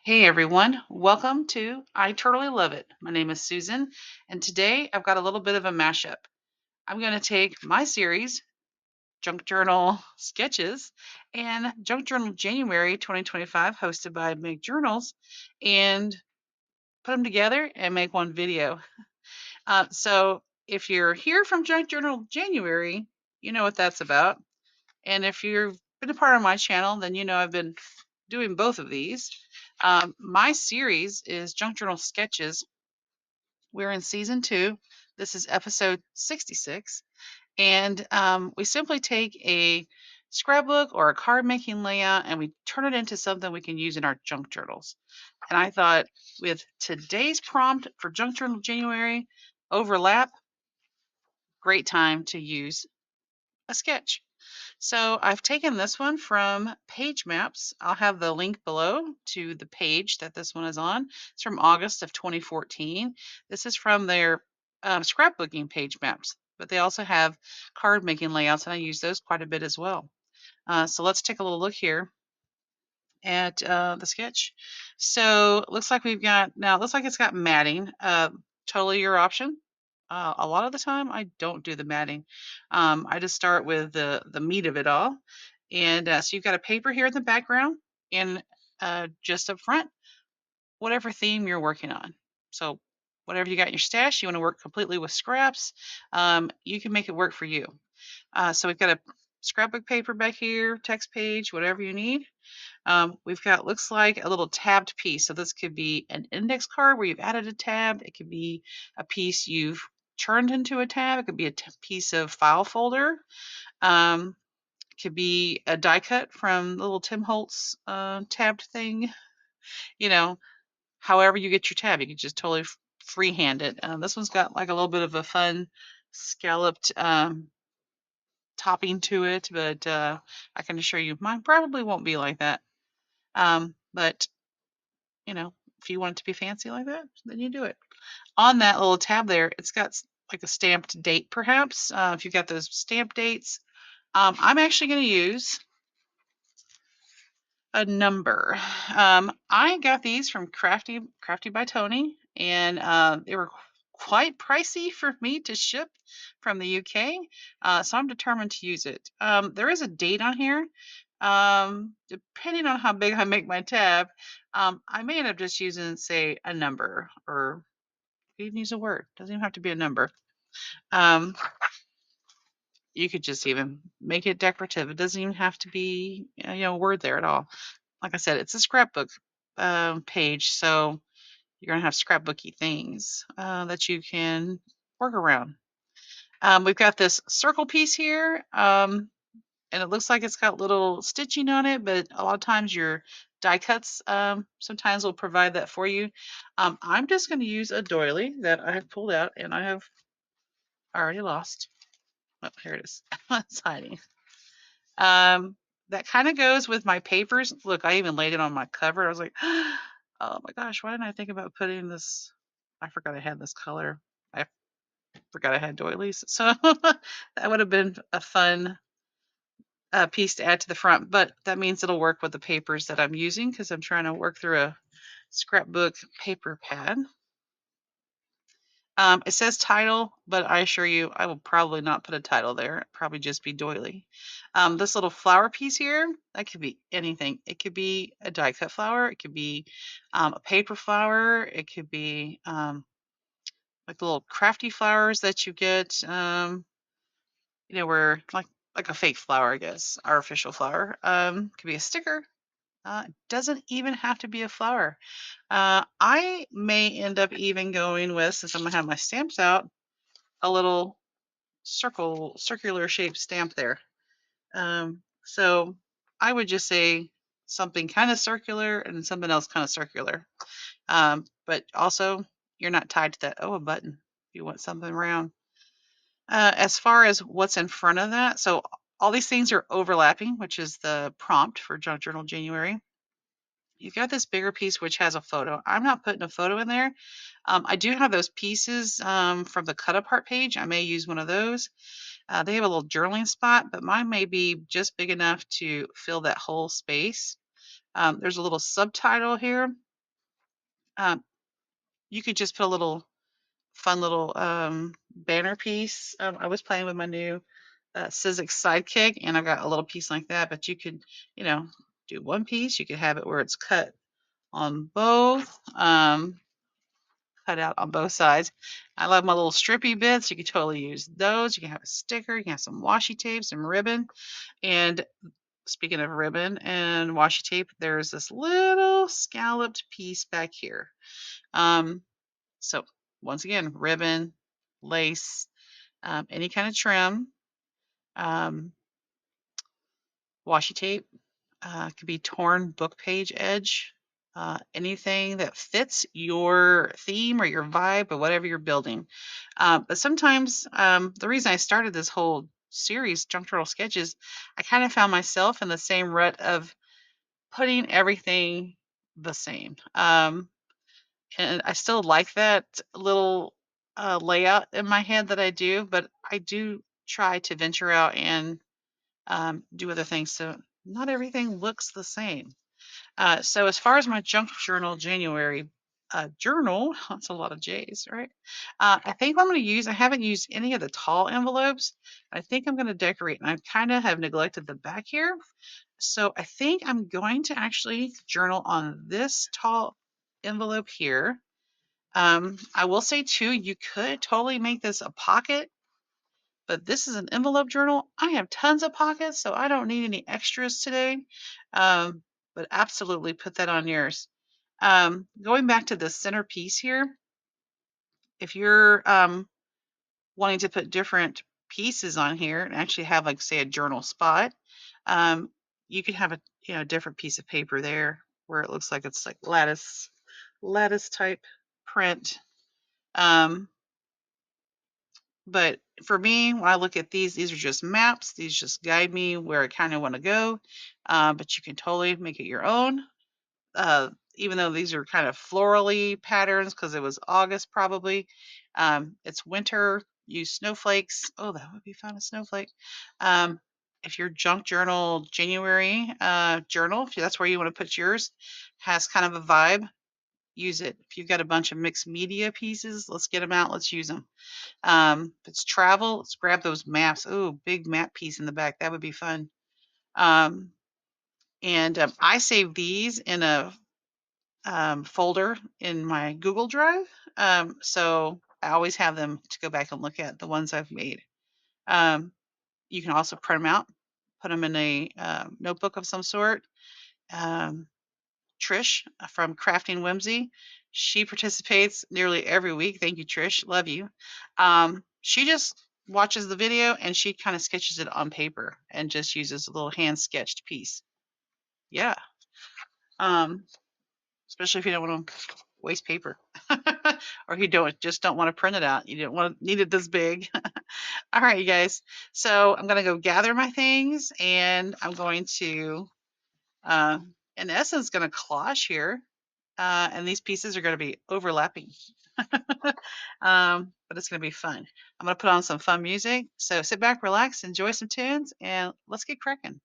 Hey everyone, welcome to I Totally Love It. My name is Susan, and today I've got a little bit of a mashup. I'm going to take my series, Junk Journal Sketches, and Junk Journal January 2025, hosted by Make Journals, and put them together and make one video. So if you're here from Junk Journal January, you know what that's about. And if you've been a part of my channel, then you know I've been doing both of these. My series is Junk Journal Sketches. We're in season 2. This is episode 66. And we simply take a scrapbook or a card making layout and we turn it into something we can use in our junk journals. And I thought with today's prompt for Junk Journal January, overlap, great time to use a sketch. So I've taken this one from Page Maps. I'll have the link below to the page that this one is on. It's from August of 2014. This is from their scrapbooking Page Maps, but they also have card making layouts, and I use those quite a bit as well. So let's take a little look here at the sketch. So it looks like we've got, now it looks like it's got matting. Totally your option. A lot of the time I don't do the matting. I just start with the meat of it all. And so you've got a paper here in the background and just up front, whatever theme you're working on. So whatever you got in your stash, you want to work completely with scraps, you can make it work for you. So we've got a scrapbook paper back here, text page, whatever you need. We've got, looks like a little tabbed piece. So this could be an index card where you've added a tab. It could be a piece you've turned into a tab. It could be a piece of file folder. It could be a die cut from the little Tim Holtz tabbed thing. You know, however you get your tab, you can just totally freehand it. This one's got like a little bit of a fun scalloped topping to it, but I can assure you mine probably won't be like that. But you know, if you want it to be fancy like that, then you do it. On that little tab there, it's got like a stamped date, perhaps. If you've got those stamped dates, I'm actually going to use a number. I got these from Crafty by Tony, and they were quite pricey for me to ship from the UK, so I'm determined to use it. There is a date on here. Depending on how big I make my tab, I may end up just using, say, a number, or you can use a word. Doesn't even have to be a number. Um, you could just even make it decorative. It doesn't even have to be, a word there at all. Like I said, it's a scrapbook page, so you're gonna have scrapbooky things that you can work around. We've got this circle piece here, and it looks like it's got little stitching on it, but a lot of times your die cuts sometimes will provide that for you. I'm just going to use a doily that I have pulled out and I have already lost. Oh, here it is. It's hiding. That kind of goes with my papers. Look, I even laid it on my cover. I was like, oh my gosh, why didn't I think about putting this? I forgot I had this color. I forgot I had doilies. So that would have been a fun piece to add to the front, but that means it'll work with the papers that I'm using because I'm trying to work through a scrapbook paper pad. It says title, but I assure you I will probably not put a title there. It'll probably just be doily. This little flower piece here, that could be anything. It could be a die cut flower. It could be a paper flower. It could be like the little crafty flowers that you get, where like a fake flower, I guess, artificial flower. Could be a sticker. It doesn't even have to be a flower. I may end up even going with, since I'm gonna have my stamps out, a little circular shaped stamp there. So I would just say something kind of circular and something else kind of circular. But also you're not tied to that. Oh, a button. If you want something round. As far as what's in front of that, so all these things are overlapping, which is the prompt for Junk Journal January. You've got this bigger piece which has a photo. I'm not putting a photo in there. I do have those pieces from the cut apart page. I may use one of those. They have a little journaling spot, but mine may be just big enough to fill that whole space. There's a little subtitle here. Um, you could just put a little fun little banner piece. I was playing with my new Sizzix Sidekick, and I've got a little piece like that. But you could, you know, do one piece. You could have it where it's cut on both, cut out on both sides. I love my little strippy bits. You could totally use those. You can have a sticker. You can have some washi tape, some ribbon. And speaking of ribbon and washi tape, there's this little scalloped piece back here. So once again, ribbon, lace, any kind of trim, um, washi tape, could be torn book page edge, anything that fits your theme or your vibe or whatever you're building. But sometimes the reason I started this whole series, Junk Turtle Sketches, I kind of found myself in the same rut of putting everything the same. And I still like that little layout in my head that I do, but I do try to venture out and do other things. So not everything looks the same. So as far as my junk journal January journal, that's a lot of J's, right? I think I'm going to use, I haven't used any of the tall envelopes. I think I'm going to decorate, and I kind of have neglected the back here. So I think I'm going to actually journal on this tall envelope here. I will say too, you could totally make this a pocket, but this is an envelope journal. I have tons of pockets, so I don't need any extras today. But absolutely put that on yours. Going back to the centerpiece here, if you're wanting to put different pieces on here and actually have, like, say, a journal spot, you could have a different piece of paper there where it looks like it's like lattice type print. But for me, when I look at these are just maps. These just guide me where I kind of want to go. But you can totally make it your own. Even though these are kind of florally patterns because it was August probably. It's winter. Use snowflakes. Oh, that would be fun, a snowflake. If your junk journal January journal, if that's where you want to put yours, has kind of a vibe, use it. If you've got a bunch of mixed media pieces, let's get them out. Let's use them. If it's travel, let's grab those maps. Oh, big map piece in the back. That would be fun. And I save these in a folder in my Google Drive. So I always have them to go back and look at the ones I've made. You can also print them out, put them in a notebook of some sort. Trish from Crafting Whimsy. She participates nearly every week. Thank you, Trish. Love you. She just watches the video and she kind of sketches it on paper and just uses a little hand sketched piece. Yeah. Especially if you don't want to waste paper or you don't want to print it out. You don't need it this big. All right, you guys. So I'm going to go gather my things and I'm going to, in essence, going to collage here. And these pieces are going to be overlapping. But it's going to be fun. I'm going to put on some fun music. So sit back, relax, enjoy some tunes, and let's get cracking.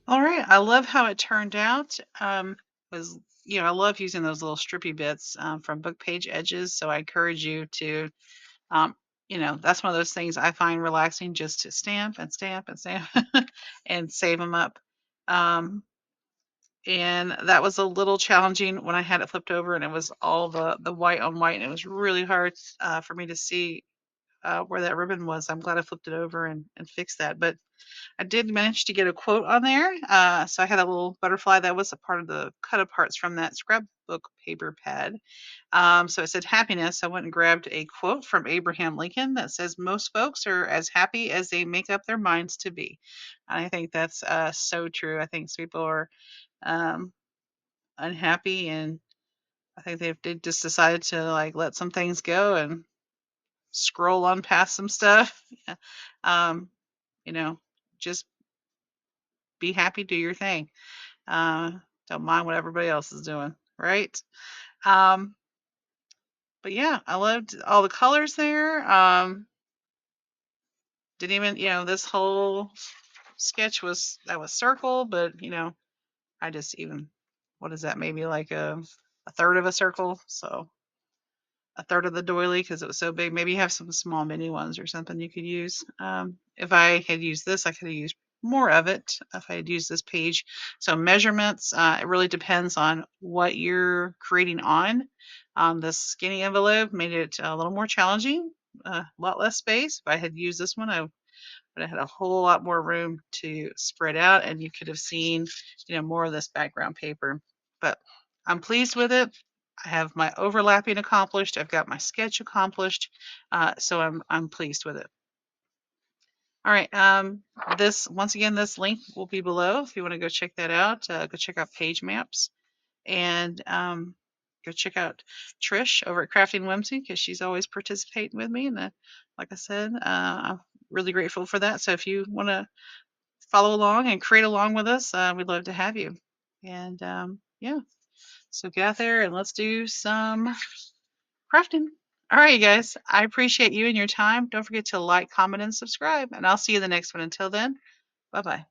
All right, I love how it turned out. Was I love using those little strippy bits from book page edges. So I encourage you to, um, that's one of those things I find relaxing, just to stamp and stamp and stamp and save them up. Um, and that was a little challenging when I had it flipped over and it was all the white on white, and it was really hard for me to see where that ribbon was. I'm glad I flipped it over and fixed that. But I did manage to get a quote on there. So I had a little butterfly that was a part of the cut aparts from that scrapbook paper pad. So it said happiness. I went and grabbed a quote from Abraham Lincoln that says, "Most folks are as happy as they make up their minds to be." And I think that's so true. I think people are um, unhappy, and I think they just decided to like let some things go and scroll on past some stuff. Yeah. Um, you know, just be happy, do your thing. Uh, don't mind what everybody else is doing, right? Um, but yeah, I loved all the colors there. Didn't even, this whole sketch was circle, but I just even, what is that? Maybe like a third of a circle. So a third of the doily because it was so big. Maybe you have some small mini ones or something you could use. If I had used this, I could have used more of it if I had used this page. So measurements, it really depends on what you're creating on. This skinny envelope made it a little more challenging, a lot less space. If I had used this one, I would have had a whole lot more room to spread out, and you could have seen, more of this background paper. But I'm pleased with it. I have my overlapping accomplished. I've got my sketch accomplished. So I'm pleased with it. All right. This once again, this link will be below if you want to go check that out. Go check out page maps, and go check out Trish over at Crafting Whimsy because she's always participating with me. And like I said, I'm really grateful for that. So if you want to follow along and create along with us, we'd love to have you. And yeah, so get out there and let's do some crafting. All right, you guys, I appreciate you and your time. Don't forget to like, comment, and subscribe, and I'll see you in the next one. Until then, bye bye.